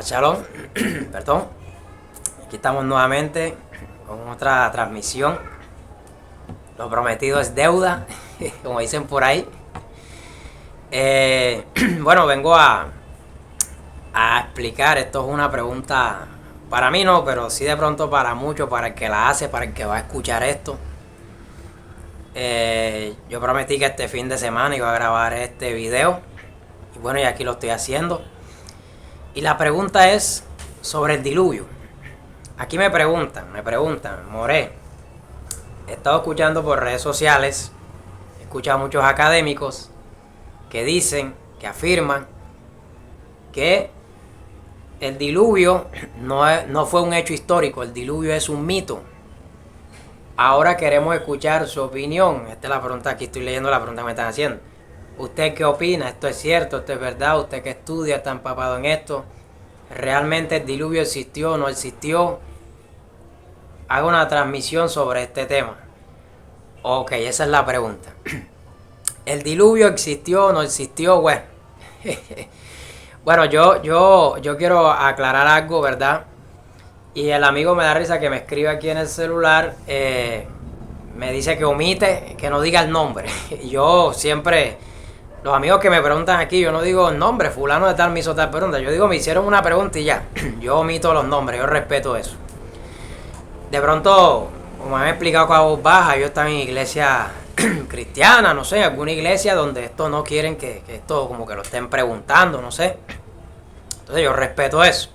Shabbat Shalom, perdón. Aquí estamos nuevamente con otra transmisión. Lo prometido es deuda, como dicen por ahí. Bueno, vengo a explicar. Esto es una pregunta para mí, no, pero sí de pronto para muchos, para el que la hace, para el que va a escuchar esto. Yo prometí que este fin de semana iba a grabar este video. Y bueno, y aquí lo estoy haciendo. Y la pregunta es sobre el diluvio. Aquí me preguntan, More, he estado escuchando por redes sociales, he escuchado a muchos académicos que dicen, que afirman que el diluvio no fue un hecho histórico, el diluvio es un mito. Ahora queremos escuchar su opinión. Esta es la pregunta, aquí estoy leyendo la pregunta que me están haciendo. ¿Usted qué opina? ¿Esto es cierto? ¿Esto es verdad? ¿Usted que estudia, está empapado en esto? ¿Realmente el diluvio existió o no existió? Hago una transmisión sobre este tema. Ok, esa es la pregunta. ¿El diluvio existió o no existió? Bueno, bueno, yo quiero aclarar algo, ¿verdad? Y el amigo me da risa que me escribe aquí en el celular. Me dice que omite, que no diga el nombre. Yo siempre... Los amigos que me preguntan aquí, yo no digo el nombre, fulano de tal me hizo tal pregunta. Yo digo, me hicieron una pregunta y ya. Yo omito los nombres, yo respeto eso. De pronto, como me han explicado con voz baja, yo estaba en iglesia cristiana, no sé, alguna iglesia donde esto no quieren que esto como que lo estén preguntando, no sé. Entonces yo respeto eso.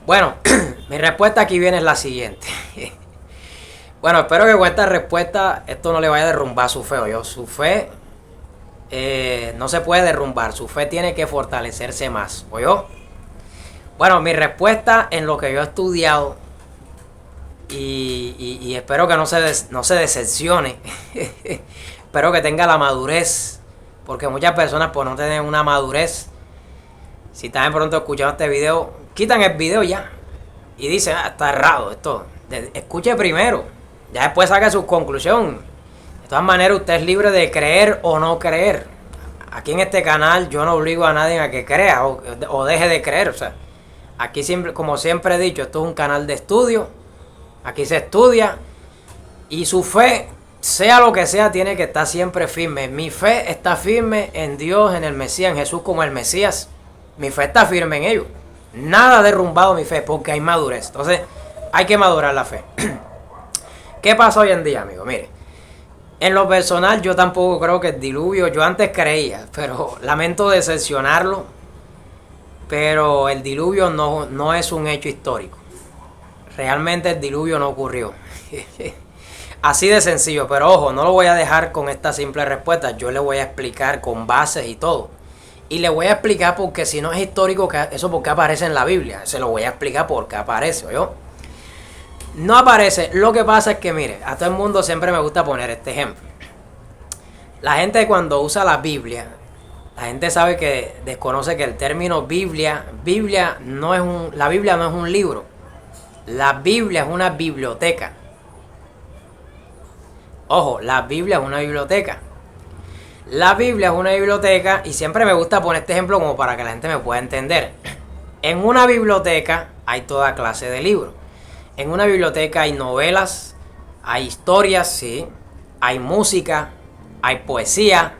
Bueno, mi respuesta aquí viene es la siguiente. Bueno, espero que con esta respuesta esto no le vaya a derrumbar su fe. Su fe... no se puede derrumbar, su fe tiene que fortalecerse más, ¿oyó? Bueno, mi respuesta en lo que yo he estudiado y espero que no se decepcione. Espero que tenga la madurez, porque muchas personas por no tener una madurez, si están de pronto escuchando este video, quitan el video ya y dicen, está errado esto. Escuche primero, ya después saque su conclusión. De todas maneras, usted es libre de creer o no creer. Aquí en este canal yo no obligo a nadie a que crea o deje de creer. O sea, aquí siempre, como siempre he dicho, esto es un canal de estudio. Aquí se estudia. Y su fe, sea lo que sea, tiene que estar siempre firme. Mi fe está firme en Dios, en el Mesías, en Jesús como el Mesías. Mi fe está firme en ellos. Nada ha derrumbado mi fe porque hay madurez. Entonces, hay que madurar la fe. ¿Qué pasa hoy en día, amigo? Mire. En lo personal, yo tampoco creo que el diluvio, yo antes creía, pero lamento decepcionarlo, pero el diluvio no es un hecho histórico. Realmente el diluvio no ocurrió. Así de sencillo, pero ojo, no lo voy a dejar con esta simple respuesta, yo le voy a explicar con bases y todo. Y le voy a explicar porque si no es histórico, eso porque aparece en la Biblia, se lo voy a explicar porque aparece, ¿yo? No aparece. Lo que pasa es que, mire, a todo el mundo siempre me gusta poner este ejemplo. La gente cuando usa la Biblia, la gente sabe que desconoce que el término Biblia la Biblia no es un libro. La Biblia es una biblioteca. Ojo, la Biblia es una biblioteca. La Biblia es una biblioteca y siempre me gusta poner este ejemplo como para que la gente me pueda entender. En una biblioteca hay toda clase de libros. En una biblioteca hay novelas, hay historias, sí, hay música, hay poesía,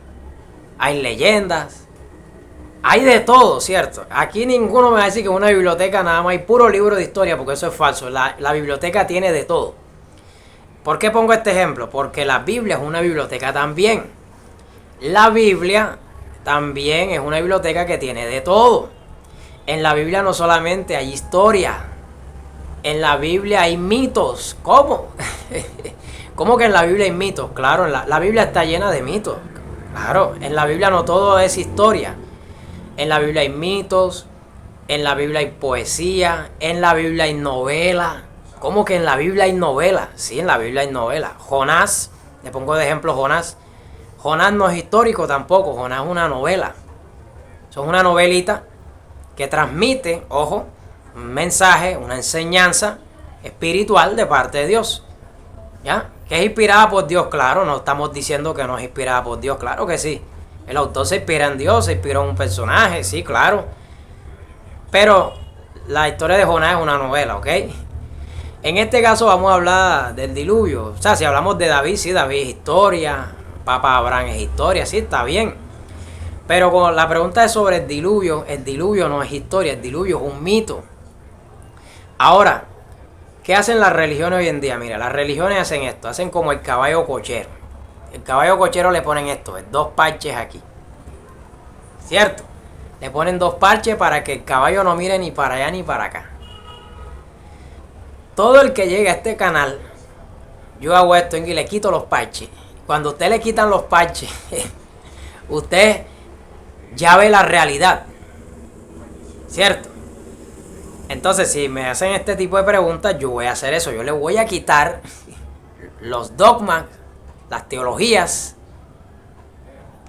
hay leyendas, hay de todo, ¿cierto? Aquí ninguno me va a decir que en una biblioteca nada más hay puro libro de historia, porque eso es falso. La biblioteca tiene de todo. ¿Por qué pongo este ejemplo? Porque la Biblia es una biblioteca también. La Biblia también es una biblioteca que tiene de todo. En la Biblia no solamente hay historia. En la Biblia hay mitos. ¿Cómo? ¿Cómo que en la Biblia hay mitos? Claro, la Biblia está llena de mitos. Claro, en la Biblia no todo es historia. En la Biblia hay mitos, en la Biblia hay poesía, en la Biblia hay novela. ¿Cómo que en la Biblia hay novela? Sí, en la Biblia hay novela. Jonás, le pongo de ejemplo Jonás. Jonás no es histórico tampoco, Jonás es una novela. Es una novelita que transmite, ojo, un mensaje, una enseñanza espiritual de parte de Dios. ¿Ya? ¿Que es inspirada por Dios? Claro, no estamos diciendo que no es inspirada por Dios, claro que sí. El autor se inspira en Dios, se inspiró en un personaje, sí, claro. Pero la historia de Jonás es una novela, ¿ok? En este caso vamos a hablar del diluvio. O sea, si hablamos de David, sí, David es historia. Papa Abraham es historia, sí, está bien. Pero con la pregunta es sobre el diluvio no es historia, el diluvio es un mito. Ahora, ¿qué hacen las religiones hoy en día? Mira, las religiones hacen esto, hacen como el caballo cochero. El caballo cochero le ponen esto, dos parches aquí. ¿Cierto? Le ponen dos parches para que el caballo no mire ni para allá ni para acá. Todo el que llegue a este canal, yo hago esto y le quito los parches. Cuando usted le quitan los parches, usted ya ve la realidad. ¿Cierto? Entonces, si me hacen este tipo de preguntas, yo voy a hacer eso. Yo le voy a quitar los dogmas, las teologías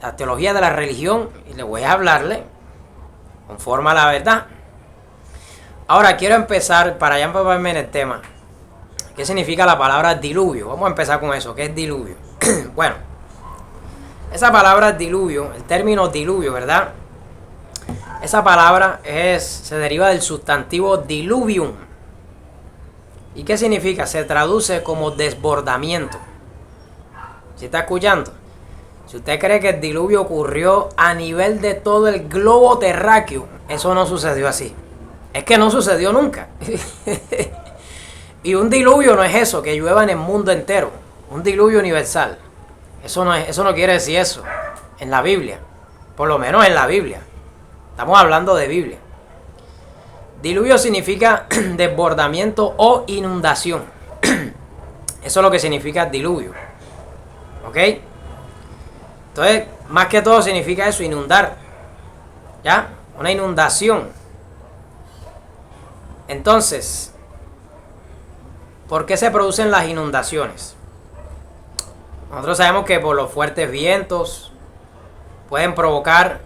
de la religión y le voy a hablarle conforme a la verdad. Ahora quiero empezar, para ya empaparme en el tema, ¿qué significa la palabra diluvio? Vamos a empezar con eso, ¿qué es diluvio? Bueno, esa palabra diluvio, el término diluvio, ¿verdad? Esa palabra se deriva del sustantivo diluvium. ¿Y qué significa? Se traduce como desbordamiento. ¿Sí está escuchando? Si usted cree que el diluvio ocurrió a nivel de todo el globo terráqueo, eso no sucedió así. Es que no sucedió nunca. Y un diluvio no es eso, que llueva en el mundo entero. Un diluvio universal. Eso no quiere decir eso en la Biblia. Por lo menos en la Biblia. Estamos hablando de Biblia. Diluvio significa desbordamiento o inundación. Eso es lo que significa diluvio. ¿Ok? Entonces, más que todo significa eso, inundar. ¿Ya? Una inundación. Entonces, ¿por qué se producen las inundaciones? Nosotros sabemos que por los fuertes vientos pueden provocar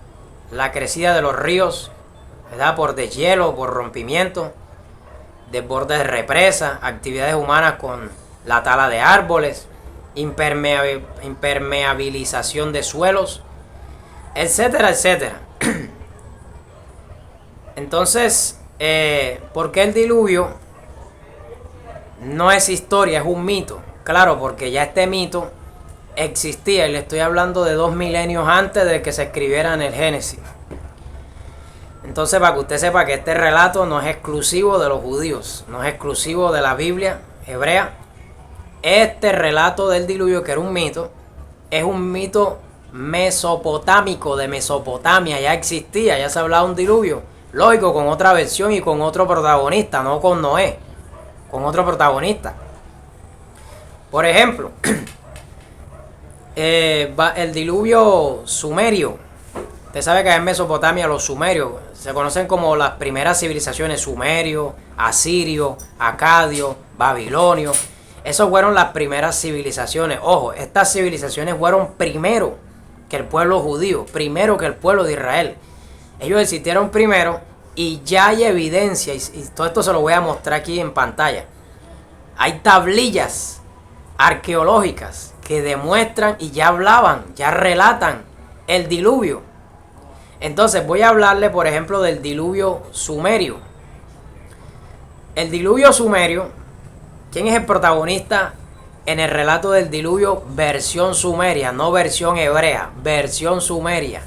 la crecida de los ríos, ¿verdad? Por deshielo, por rompimiento, desbordes de represas, actividades humanas con la tala de árboles, impermeabilización de suelos, etcétera, etcétera. Entonces, ¿por qué el diluvio no es historia, es un mito? Claro, porque ya este mito existía, y le estoy hablando de 2 milenios antes de que se escribiera en el Génesis. Entonces, para que usted sepa que este relato no es exclusivo de los judíos, no es exclusivo de la Biblia hebrea. Este relato del diluvio, que era un mito, es un mito mesopotámico, de Mesopotamia. Ya existía, ya se hablaba de un diluvio. Lógico, con otra versión y con otro protagonista, no con Noé, con otro protagonista. Por ejemplo, el diluvio sumerio. Usted sabe que en Mesopotamia los sumerios se conocen como las primeras civilizaciones: sumerio, asirio, acadio, babilonio. Esas fueron las primeras civilizaciones. Ojo, estas civilizaciones fueron primero que el pueblo judío, primero que el pueblo de Israel. Ellos existieron primero y ya hay evidencia, y todo esto se lo voy a mostrar aquí en pantalla. Hay tablillas arqueológicas que demuestran y ya hablaban, ya relatan el diluvio. Entonces voy a hablarle, por ejemplo, del diluvio sumerio. El diluvio sumerio, ¿quién es el protagonista en el relato del diluvio versión sumeria? No versión hebrea, versión sumeria.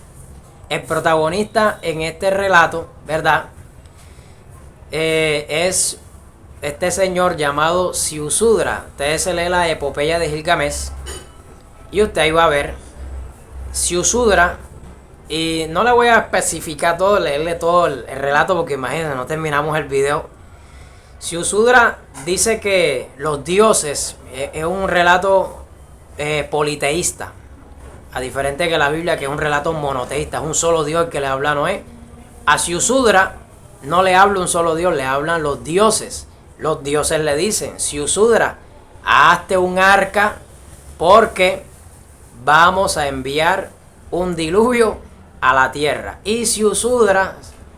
El protagonista en este relato, ¿verdad? Es este señor llamado Ziusudra. Ustedes se lee la epopeya de Gilgamesh y usted ahí va a ver Ziusudra. Y no le voy a especificar todo, leerle todo el relato, porque imagínense, no terminamos el video. Ziusudra dice que los dioses es un relato politeísta, a diferente que la Biblia, que es un relato monoteísta, es un solo Dios el que le habla a Noé. A Ziusudra no le habla un solo Dios, le hablan los dioses. Los dioses le dicen: Ziusudra, hazte un arca porque vamos a enviar un diluvio a la tierra. Y Ziusudra,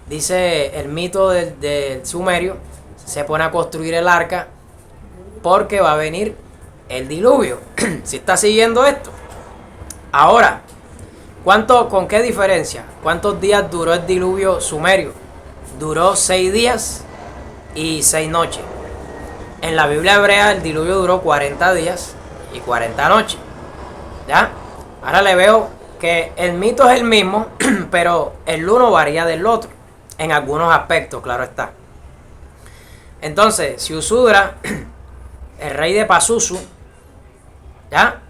dice el mito del sumerio, se pone a construir el arca porque va a venir el diluvio. ¿Si está siguiendo esto? Ahora, ¿con qué diferencia? ¿Cuántos días duró el diluvio sumerio? Duró 6 días y 6 noches. En la Biblia hebrea el diluvio duró 40 días y 40 noches. ¿Ya? Ahora le veo que el mito es el mismo, pero el uno varía del otro. En algunos aspectos, claro está. Entonces, Ziusudra, el rey de Pazuzu, ¿ya?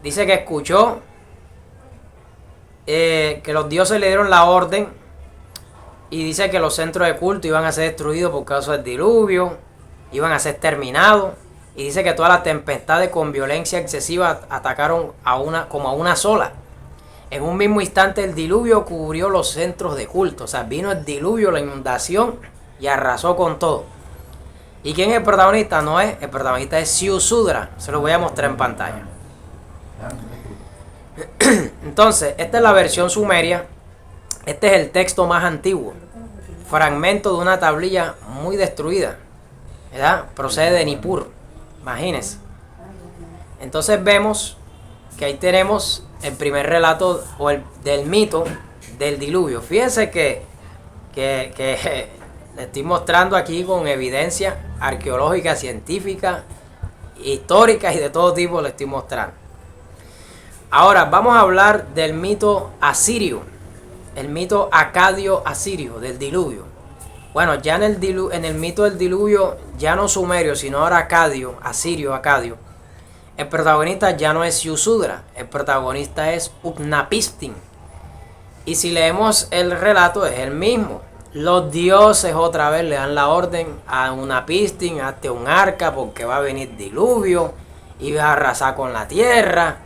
Dice que escuchó que los dioses le dieron la orden y dice que los centros de culto iban a ser destruidos por causa del diluvio, iban a ser terminados, y dice que todas las tempestades con violencia excesiva atacaron como a una sola. En un mismo instante el diluvio cubrió los centros de culto, o sea, vino el diluvio, la inundación y arrasó con todo. ¿Y quién es el protagonista? No es, el protagonista es Ziusudra, se lo voy a mostrar en pantalla. Entonces, esta es la versión sumeria. Este es el texto más antiguo, fragmento de una tablilla muy destruida, ¿verdad? Procede de Nippur, imagínense. Entonces vemos que ahí tenemos el primer relato del mito del diluvio. Fíjense que le estoy mostrando aquí con evidencia arqueológica, científica, histórica y de todo tipo le estoy mostrando. Ahora vamos a hablar del mito asirio, el mito acadio asirio del diluvio. Bueno, ya en el mito del diluvio, ya no sumerio, sino ahora acadio, asirio, acadio, el protagonista ya no es Ziusudra, el protagonista es Utnapishtim. Y si leemos el relato es el mismo. Los dioses otra vez le dan la orden a Utnapishtim, hazte un arca porque va a venir diluvio y vas a arrasar con la tierra.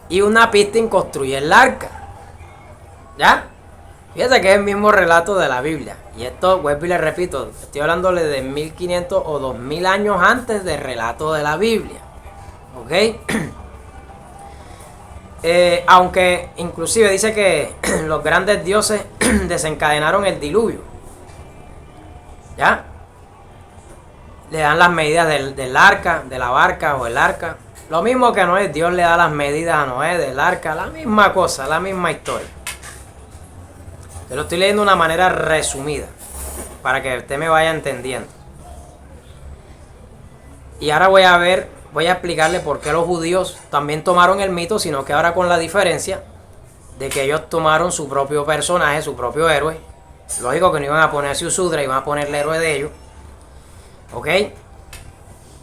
Y Utnapishtim construye el arca. ¿Ya? Fíjate que es el mismo relato de la Biblia. Y esto, vuelvo y le repito, estoy hablándole de 1500 o 2000 años antes del relato de la Biblia. ¿Ok? Aunque inclusive dice que los grandes dioses desencadenaron el diluvio. ¿Ya? Le dan las medidas del arca, de la barca o el arca. Lo mismo que Noé, Dios le da las medidas a Noé del arca. La misma cosa, la misma historia. Te lo estoy leyendo de una manera resumida, para que usted me vaya entendiendo. Y ahora voy a explicarle por qué los judíos también tomaron el mito, sino que ahora con la diferencia de que ellos tomaron su propio personaje, su propio héroe. Lógico que no iban a poner a Ziusudra, iban a poner el héroe de ellos. ¿Ok?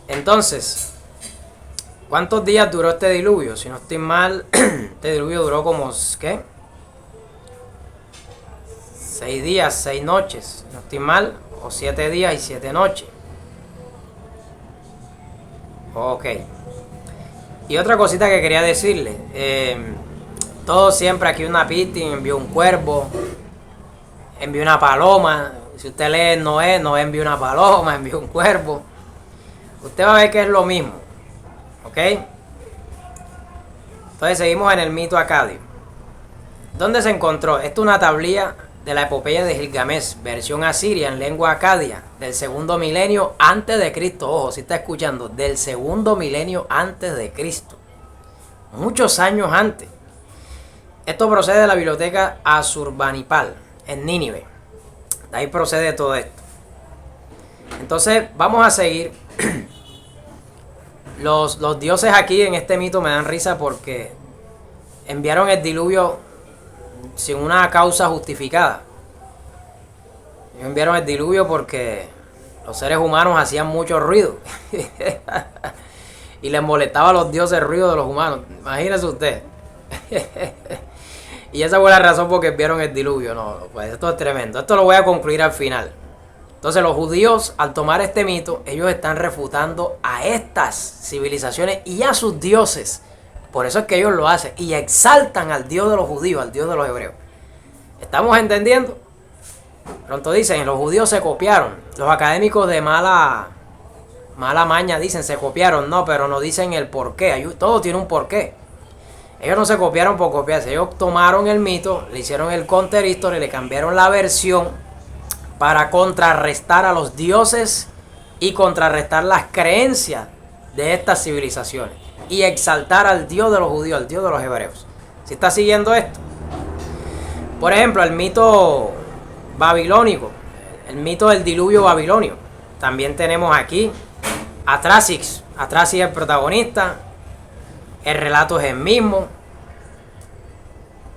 Entonces, ¿cuántos días duró este diluvio? Si no estoy mal, este diluvio duró como, ¿qué? 6 días, 6 noches, no estoy mal, o 7 días y 7 noches. Ok. Y otra cosita que quería decirle, todo siempre aquí Utnapishtim envió un cuervo, envió una paloma. Si usted lee Noé envió una paloma, envió un cuervo. Usted va a ver que es lo mismo. Ok. Entonces seguimos en el mito acadio. ¿Dónde se encontró? Esto es una tablilla de la epopeya de Gilgamesh, versión asiria en lengua acadia, del segundo milenio antes de Cristo. Ojo, si está escuchando, del segundo milenio antes de Cristo. Muchos años antes. Esto procede de la biblioteca Asurbanipal, en Nínive. De ahí procede todo esto. Entonces, vamos a seguir. Los dioses aquí en este mito me dan risa porque enviaron el diluvio sin una causa justificada. Ellos enviaron el diluvio porque los seres humanos hacían mucho ruido y les molestaba a los dioses el ruido de los humanos. Imagínese usted. Y esa fue la razón por que enviaron el diluvio. No, pues esto es tremendo. Esto lo voy a concluir al final. Entonces los judíos, al tomar este mito, ellos están refutando a estas civilizaciones y a sus dioses. Por eso es que ellos lo hacen y exaltan al Dios de los judíos, al Dios de los hebreos. ¿Estamos entendiendo? Pronto dicen, los judíos se copiaron. Los académicos de mala maña dicen, se copiaron. No, pero no dicen el porqué. Todo tiene un porqué. Ellos no se copiaron por copiarse. Ellos tomaron el mito, le hicieron el counter history, le cambiaron la versión para contrarrestar a los dioses y contrarrestar las creencias de estas civilizaciones. Y exaltar al Dios de los judíos, al Dios de los hebreos. ¿Sí está siguiendo esto? Por ejemplo, el mito babilónico, el mito del diluvio babilonio. también tenemos aquí a Tracis. A Tracis es el protagonista. El relato es el mismo.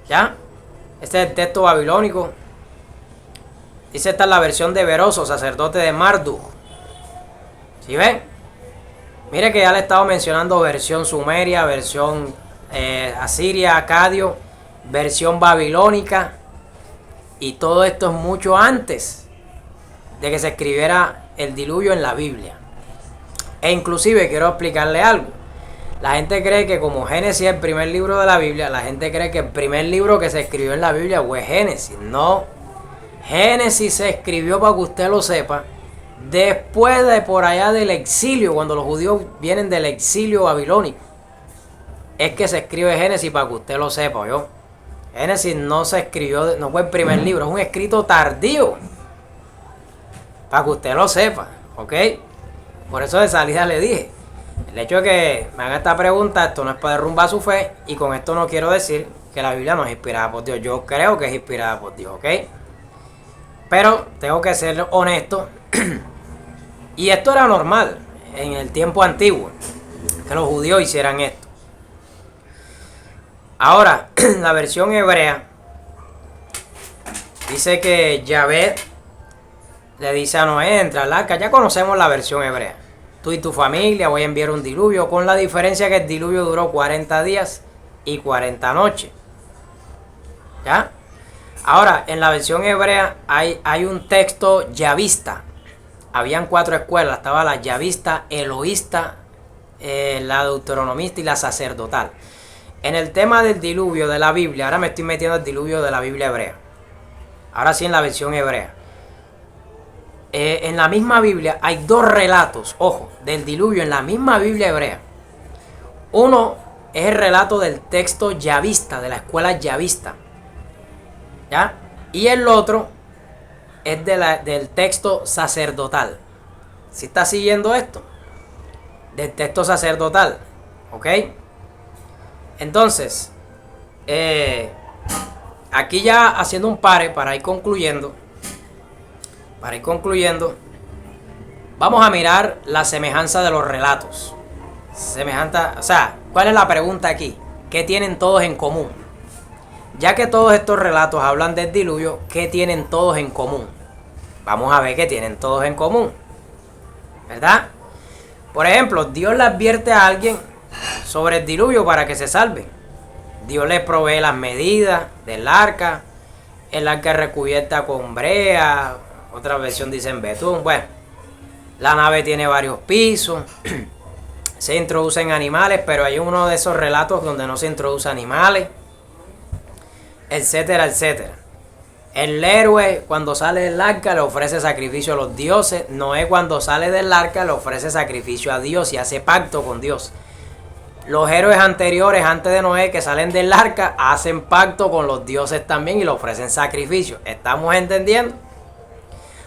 ¿Ya? Este es el texto babilónico. Dice, esta es la versión de Beroso, sacerdote de Marduk. ¿Sí ven? Mire que ya le he estado mencionando versión sumeria, versión asiria, acadio, versión babilónica. Y todo esto es mucho antes de que se escribiera el diluvio en la Biblia. E inclusive quiero explicarle algo. La gente cree que como Génesis es el primer libro de la Biblia, la gente cree que el primer libro que se escribió en la Biblia fue Génesis. No. Génesis se escribió, para que usted lo sepa, después de por allá del exilio, cuando los judíos vienen del exilio babilónico. Es que se escribe Génesis, para que usted lo sepa, ¿yo? Génesis no se escribió, no fue el primer libro, es un escrito tardío. Para que usted lo sepa, ¿ok? Por eso de salida le dije. El hecho de que me haga esta pregunta, esto no es para derrumbar su fe, y con esto no quiero decir que la Biblia no es inspirada por Dios. Yo creo que es inspirada por Dios, ¿ok? Pero tengo que ser honesto. Y esto era normal en el tiempo antiguo, que los judíos hicieran esto. Ahora, la versión hebrea dice que Yahvé le dice a Noé, entra al arca. Ya conocemos la versión hebrea. Tú y tu familia voy a enviar un diluvio, con la diferencia que el diluvio duró 40 días y 40 noches. ¿Ya? Ahora, en la versión hebrea hay un texto yavista. Habían 4 escuelas. Estaba la yavista, eloísta, la deuteronomista y la sacerdotal. En el tema del diluvio de la Biblia, ahora me estoy metiendo el diluvio de la Biblia hebrea. Ahora sí en la versión hebrea. En la misma Biblia hay 2 relatos, ojo, del diluvio en la misma Biblia hebrea. Uno es el relato del texto yavista, de la escuela yavista. ¿Ya? Y el otro es del texto sacerdotal. ¿Sí está siguiendo esto? Del texto sacerdotal. ¿Ok? Entonces, aquí ya haciendo un pare para ir concluyendo. Vamos a mirar la semejanza de los relatos. O sea, ¿cuál es la pregunta aquí? ¿Qué tienen todos en común? Ya que todos estos relatos hablan del diluvio, ¿qué tienen todos en común? Vamos a ver qué tienen todos en común, ¿verdad? Por ejemplo, Dios le advierte a alguien sobre el diluvio para que se salve. Dios le provee las medidas del arca, el arca recubierta con brea, otra versión dice en betún. Bueno, la nave tiene varios pisos, se introducen animales, pero hay uno de esos relatos donde no se introduce animales, etcétera, etcétera. El héroe cuando sale del arca le ofrece sacrificio a los dioses. Noé cuando sale del arca le ofrece sacrificio a Dios y hace pacto con Dios. Los héroes anteriores, antes de Noé, que salen del arca, hacen pacto con los dioses también y le ofrecen sacrificio. ¿Estamos entendiendo?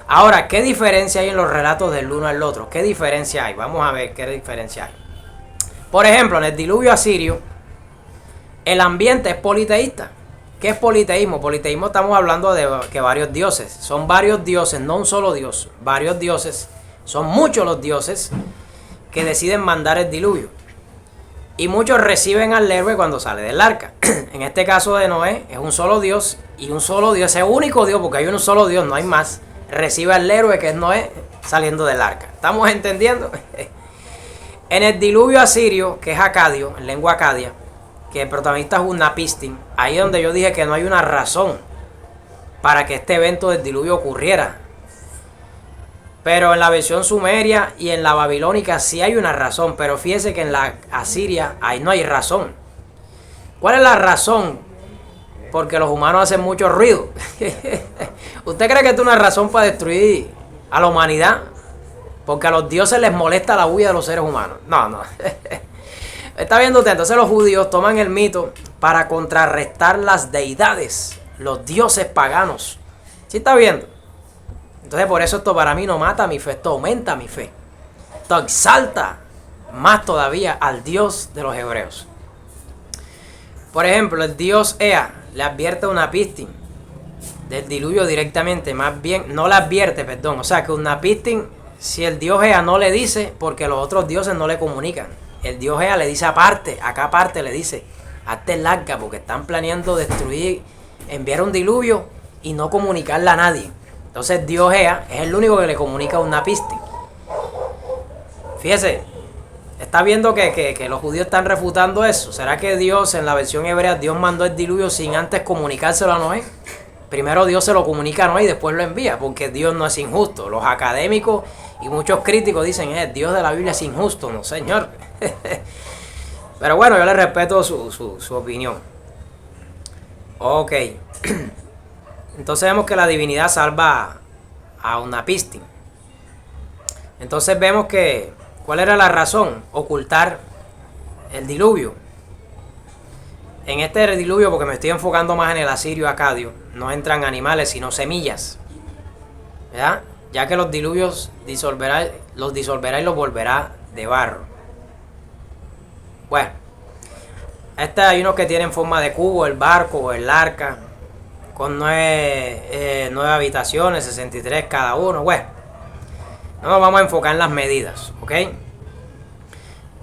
Ahora, ¿qué diferencia hay en los relatos del uno al otro? ¿Qué diferencia hay? Vamos a ver qué diferencia hay. Por ejemplo, en el diluvio asirio, el ambiente es politeísta. ¿Qué es politeísmo? Politeísmo estamos hablando de que varios dioses. Son varios dioses, no un solo dios. Varios dioses. Son muchos los dioses que deciden mandar el diluvio. Y muchos reciben al héroe cuando sale del arca. En este caso de Noé, es un solo Dios. Y un solo Dios, ese único Dios, porque hay un solo Dios, no hay más. Recibe al héroe que es Noé saliendo del arca. ¿Estamos entendiendo? En el diluvio asirio, que es acadio, en lengua acadia, que el protagonista es Unapistim, ahí es donde yo dije que no hay una razón para que este evento del diluvio ocurriera. Pero en la versión sumeria y en la babilónica sí hay una razón, pero fíjese que en la asiria ahí no hay razón. ¿Cuál es la razón? Porque los humanos hacen mucho ruido. ¿Usted cree que esto es una razón para destruir a la humanidad? Porque a los dioses les molesta la huida de los seres humanos. No. ¿Está viendo usted? Entonces los judíos toman el mito para contrarrestar las deidades, los dioses paganos. ¿Sí está viendo? Entonces por eso esto para mí no mata mi fe, esto aumenta mi fe. Esto exalta más todavía al Dios de los hebreos. Por ejemplo, el dios Ea le advierte a Unapistim del diluvio directamente, más bien, no le advierte, perdón. O sea que Unapistim si el Dios Ea no le dice, porque los otros dioses no le comunican. El Dios Ea le dice aparte, acá aparte le dice, hazte larga porque están planeando destruir, enviar un diluvio y no comunicarle a nadie. Entonces Dios Ea es el único que le comunica a Uznapishtim. Fíjese, está viendo que los judíos están refutando eso. ¿Será que Dios, en la versión hebrea, Dios mandó el diluvio sin antes comunicárselo a Noé? Primero Dios se lo comunica a Noé y después lo envía, porque Dios no es injusto. Los académicos y muchos críticos dicen, el Dios de la Biblia es injusto. No, señor. Pero bueno, yo le respeto su opinión. Ok. Entonces vemos que la divinidad salva a Uznapishtim. Entonces vemos que, ¿cuál era la razón? Ocultar el diluvio. En este diluvio, porque me estoy enfocando más en el asirio acadio, no entran animales sino semillas. ¿Verdad? Ya que los diluvios los disolverá y los volverá de barro. Bueno, hay unos que tienen forma de cubo, el barco o el arca, con 9 habitaciones, 63 cada uno. Bueno, no nos vamos a enfocar en las medidas, ¿ok?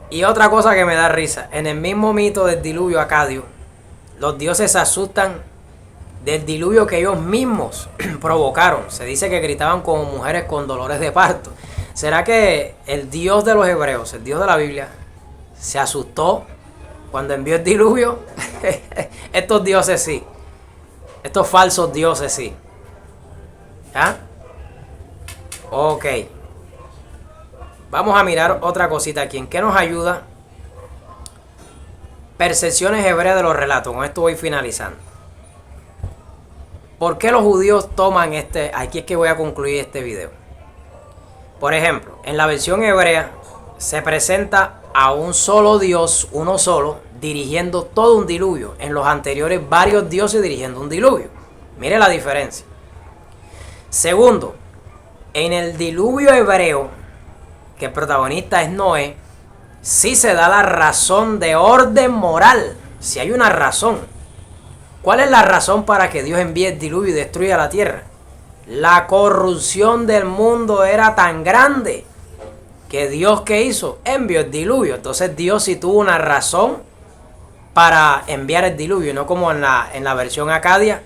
Y otra cosa que me da risa, en el mismo mito del diluvio acadio, los dioses se asustan del diluvio que ellos mismos provocaron. Se dice que gritaban como mujeres con dolores de parto. ¿Será que el Dios de los hebreos, el Dios de la Biblia, se asustó cuando envió el diluvio? Estos dioses sí. Estos falsos dioses sí. ¿Ya? Ok. Vamos a mirar otra cosita aquí. ¿En qué nos ayuda? Percepciones hebreas de los relatos. Con esto voy finalizando. ¿Por qué los judíos toman Aquí es que voy a concluir este video. Por ejemplo, en la versión hebrea se presenta a un solo Dios, uno solo, dirigiendo todo un diluvio. En los anteriores, varios dioses dirigiendo un diluvio. Mire la diferencia. Segundo, en el diluvio hebreo, que el protagonista es Noé, sí se da la razón de orden moral. Si hay una razón. ¿Cuál es la razón para que Dios envíe el diluvio y destruya la tierra? La corrupción del mundo era tan grande que Dios, ¿qué hizo? Envió el diluvio. Entonces Dios sí tuvo una razón para enviar el diluvio, no como en la versión acadia,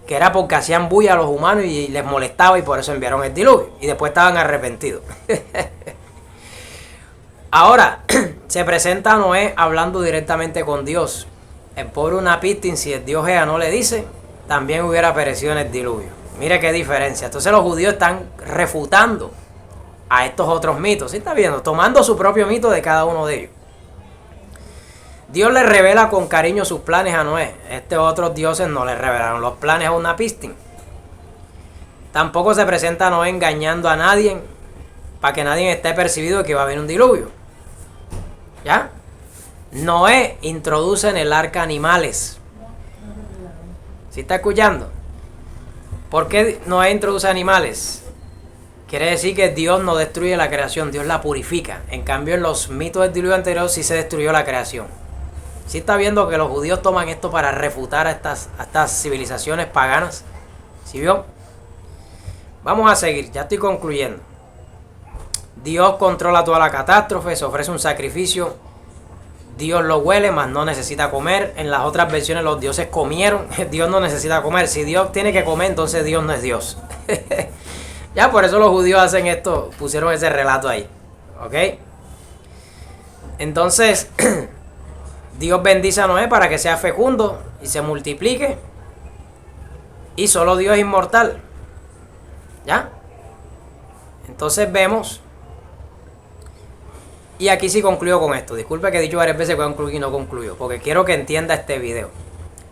que era porque hacían bulla a los humanos y les molestaba y por eso enviaron el diluvio. Y después estaban arrepentidos. Ahora, se presenta a Noé hablando directamente con Dios. El pobre Uznapishtim, si el Dios Ea no le dice, también hubiera perecido en el diluvio. Mire qué diferencia. Entonces los judíos están refutando a estos otros mitos. ¿Sí está viendo? Tomando su propio mito de cada uno de ellos. Dios le revela con cariño sus planes a Noé. Otros dioses no le revelaron los planes a Uznapishtim. Tampoco se presenta a Noé engañando a nadie para que nadie esté percibido de que va a venir un diluvio. ¿Ya? Noé introduce en el arca animales. ¿Sí está escuchando? ¿Por qué Noé introduce animales? Quiere decir que Dios no destruye la creación, Dios la purifica. En cambio, en los mitos del diluvio anterior sí se destruyó la creación. ¿Sí está viendo que los judíos toman esto para refutar a estas civilizaciones paganas? ¿Sí vio? Vamos a seguir, ya estoy concluyendo. Dios controla toda la catástrofe, se ofrece un sacrificio. Dios lo huele, mas no necesita comer. En las otras versiones los dioses comieron. Dios no necesita comer. Si Dios tiene que comer, entonces Dios no es Dios. Ya por eso los judíos hacen esto, pusieron ese relato ahí. ¿Ok? Entonces, Dios bendice a Noé para que sea fecundo y se multiplique. Y solo Dios es inmortal. ¿Ya? Entonces vemos. Y aquí sí concluyo con esto. Disculpe que he dicho varias veces que concluyo y no concluyo, porque quiero que entienda este video.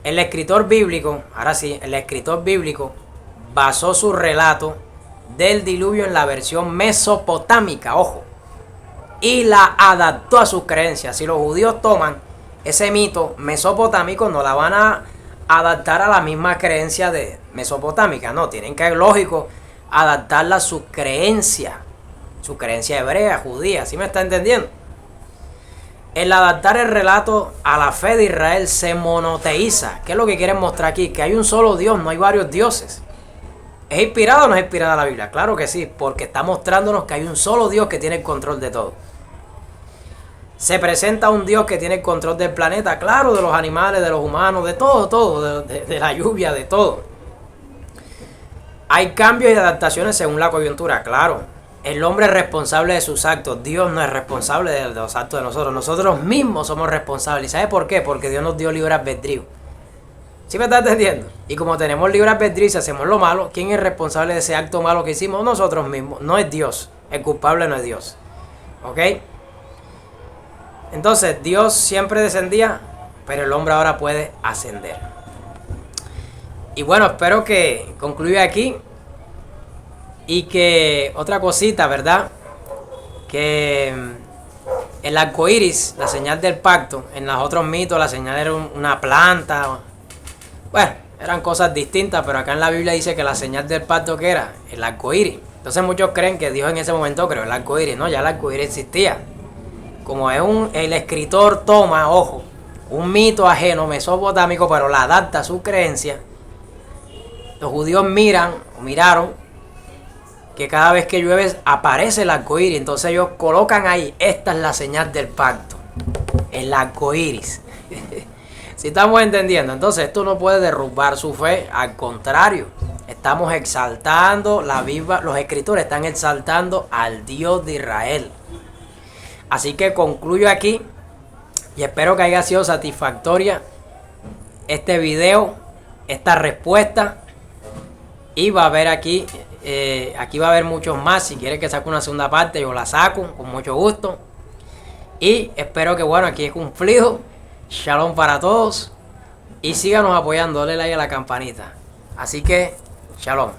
El escritor bíblico, ahora sí, el escritor bíblico basó su relato del diluvio en la versión mesopotámica, ojo, y la adaptó a sus creencias. Si los judíos toman ese mito mesopotámico, no la van a adaptar a la misma creencia de mesopotámica, no, tienen que, lógico, adaptarla a su creencia hebrea, judía. ¿Sí me está entendiendo? El adaptar el relato a la fe de Israel se monoteiza. ¿Qué es lo que quieren mostrar aquí? Que hay un solo Dios, no hay varios dioses. ¿Es inspirada o no es inspirada la Biblia? Claro que sí, porque está mostrándonos que hay un solo Dios que tiene el control de todo. Se presenta un Dios que tiene el control del planeta, claro, de los animales, de los humanos, de todo, de la lluvia, de todo. Hay cambios y adaptaciones según la coyuntura, claro. El hombre es responsable de sus actos, Dios no es responsable de los actos de nosotros. Nosotros mismos somos responsables. ¿Y sabe por qué? Porque Dios nos dio libre albedrío. ¿Sí me estás entendiendo? Y como tenemos libre albedrío y si hacemos lo malo, ¿quién es responsable de ese acto malo que hicimos? Nosotros mismos, no es Dios. El culpable no es Dios. ¿Ok? Entonces, Dios siempre descendía, pero el hombre ahora puede ascender. Y bueno, espero que concluya aquí. Y que otra cosita, ¿verdad? Que el arco iris, la señal del pacto, en los otros mitos la señal era una planta. Bueno, eran cosas distintas, pero acá en la Biblia dice que la señal del pacto, ¿qué era? El arco iris. Entonces muchos creen que Dios en ese momento creó el arco iris. No, ya el arco iris existía. Como es el escritor toma, ojo, un mito ajeno mesopotámico, pero la adapta a su creencia. Los judíos miraron que cada vez que llueve aparece el arco iris. Entonces ellos colocan ahí, esta es la señal del pacto, el arco iris. Si estamos entendiendo, entonces esto no puede derrumbar su fe, al contrario, estamos exaltando la viva, los escritores están exaltando al Dios de Israel. Así que concluyo aquí y espero que haya sido satisfactoria este video, esta respuesta. Y va a haber aquí va a haber muchos más. Si quieres que saque una segunda parte, yo la saco con mucho gusto. Y espero que, bueno, aquí he cumplido. Shalom para todos. Y síganos apoyando, dale like a la campanita. Así que, shalom.